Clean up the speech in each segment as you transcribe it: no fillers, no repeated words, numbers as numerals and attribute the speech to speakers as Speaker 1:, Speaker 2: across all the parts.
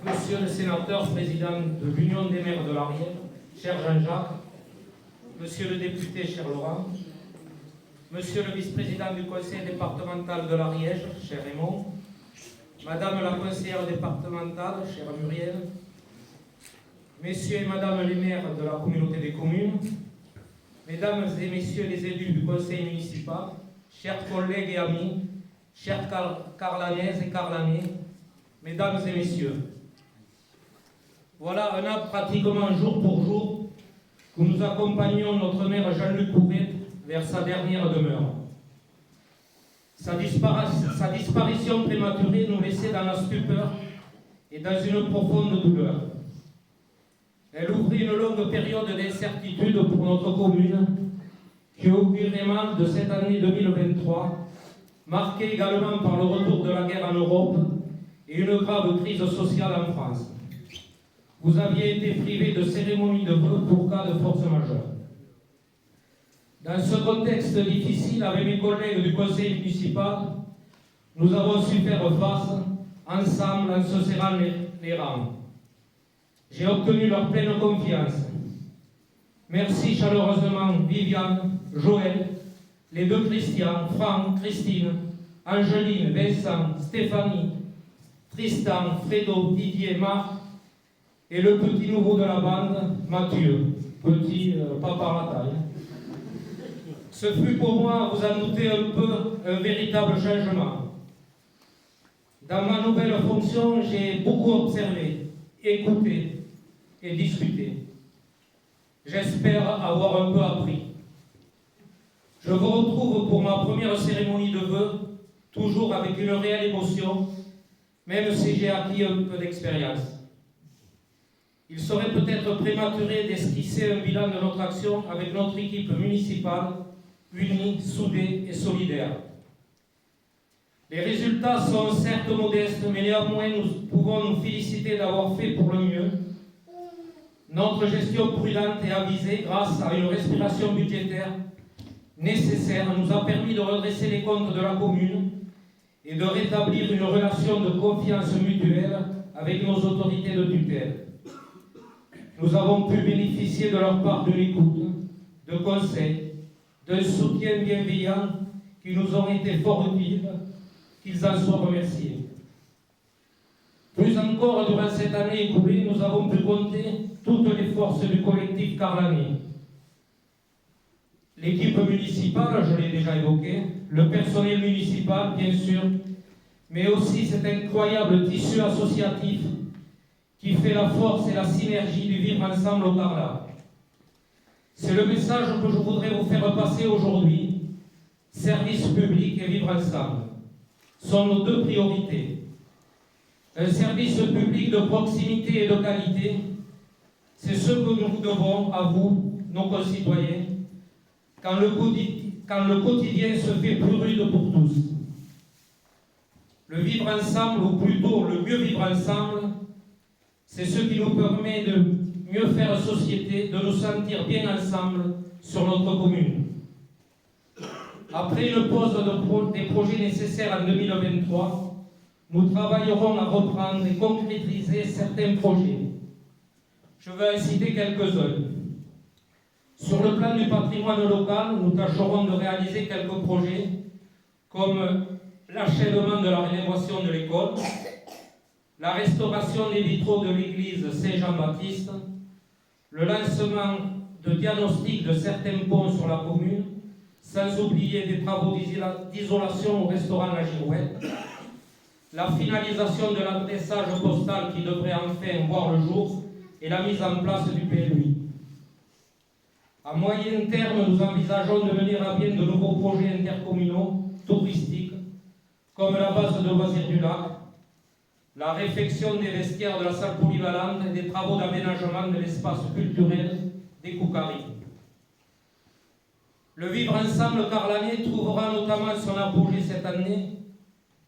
Speaker 1: Monsieur le sénateur, président de l'Union des maires de l'Ariège, cher Jean-Jacques, Monsieur le député, cher Laurent, Monsieur le vice-président du conseil départemental de l'Ariège, cher Raymond, Madame la conseillère départementale, chère Muriel, Messieurs et Madame les maires de la communauté des communes, Mesdames et Messieurs les élus du conseil municipal, chers collègues et amis, chers Carlanaises et Carlanais, Mesdames et Messieurs, voilà un an pratiquement jour pour jour que nous accompagnons notre maire Jean-Luc Couret vers sa dernière demeure. Sa disparition prématurée nous laissait dans la stupeur et dans une profonde douleur. Elle ouvrit une longue période d'incertitude pour notre commune, qui augurait mal de cette année 2023, marquée également par le retour de la guerre en Europe et une grave crise sociale en France. Vous aviez été privé de cérémonie de vœux pour cas de force majeure. Dans ce contexte difficile, avec mes collègues du conseil municipal, nous avons su faire face, ensemble, en se serrant les rangs. J'ai obtenu leur pleine confiance. Merci chaleureusement Viviane, Joël, les deux Christian, Franck, Christine, Angeline, Vincent, Stéphanie, Tristan, Fredo, Didier, Marc et le petit nouveau de la bande, Mathieu, petit pas par la taille. Ce fut pour moi, vous en doutez un peu, un véritable changement. Dans ma nouvelle fonction, j'ai beaucoup observé, écouté et discuté. J'espère avoir un peu appris. Je vous retrouve pour ma première cérémonie de vœux, toujours avec une réelle émotion, même si j'ai acquis un peu d'expérience. Il serait peut-être prématuré d'esquisser un bilan de notre action avec notre équipe municipale, unie, soudée et solidaire. Les résultats sont certes modestes, mais néanmoins nous pouvons nous féliciter d'avoir fait pour le mieux. Notre gestion prudente et avisée, grâce à une respiration budgétaire nécessaire, nous a permis de redresser les comptes de la commune et de rétablir une relation de confiance mutuelle avec nos autorités de tutelle. Nous avons pu bénéficier de leur part d'une écoute, de conseils, d'un soutien bienveillant qui nous ont été fort utiles, qu'ils en soient remerciés. Plus encore, durant cette année écoulée, nous avons pu compter toutes les forces du collectif carlanais. L'équipe municipale, je l'ai déjà évoqué, le personnel municipal, bien sûr, mais aussi cet incroyable tissu associatif qui fait la force et la synergie du vivre ensemble au Carla. C'est le message que je voudrais vous faire passer aujourd'hui. Service public et vivre ensemble sont nos deux priorités. Un service public de proximité et de qualité, c'est ce que nous devons à vous, nos concitoyens, quand le quotidien se fait plus rude pour tous. Le vivre ensemble, ou plutôt le mieux vivre ensemble, c'est ce qui nous permet de mieux faire société, de nous sentir bien ensemble sur notre commune. Après une pause des projets nécessaires en 2023, nous travaillerons à reprendre et concrétiser certains projets. Je veux en citer quelques-uns. Sur le plan du patrimoine local, nous tâcherons de réaliser quelques projets comme l'achèvement de la rénovation de l'école, la restauration des vitraux de l'église Saint-Jean-Baptiste, le lancement de diagnostic de certains ponts sur la commune, sans oublier des travaux d'isolation au restaurant La Girouette, la finalisation de l'adressage postal qui devrait enfin voir le jour et la mise en place du PLUI. À moyen terme, nous envisageons de mener à bien de nouveaux projets intercommunaux touristiques, comme la base de loisirs du lac, la réfection des vestiaires de la salle polyvalente et des travaux d'aménagement de l'espace culturel des Koukaris. Le vivre ensemble carlanais trouvera notamment son apogée cette année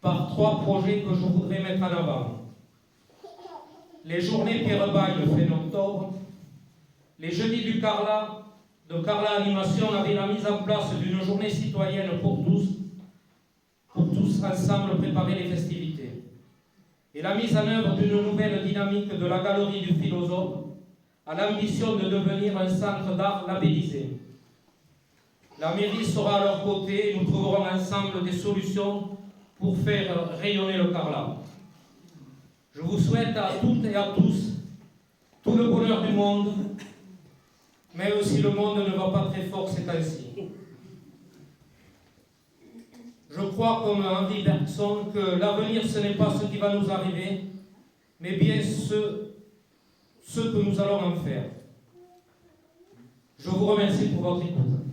Speaker 1: par 3 projets que je voudrais mettre en avant. Les journées Pierre Baille le fin octobre, les jeudis du Carla, de Carla Animation avec la mise en place d'une journée citoyenne pour tous ensemble préparer les festivités. et la mise en œuvre d'une nouvelle dynamique de la galerie du philosophe a l'ambition de devenir un centre d'art labellisé. La mairie sera à leur côté et nous trouverons ensemble des solutions pour faire rayonner le Carlat. Je vous souhaite à toutes et à tous tout le bonheur du monde, même si le monde ne va pas très fort ces temps-ci. Je crois, comme Henri Bergson, que l'avenir, ce n'est pas ce qui va nous arriver, mais bien ce que nous allons en faire. Je vous remercie pour votre écoute.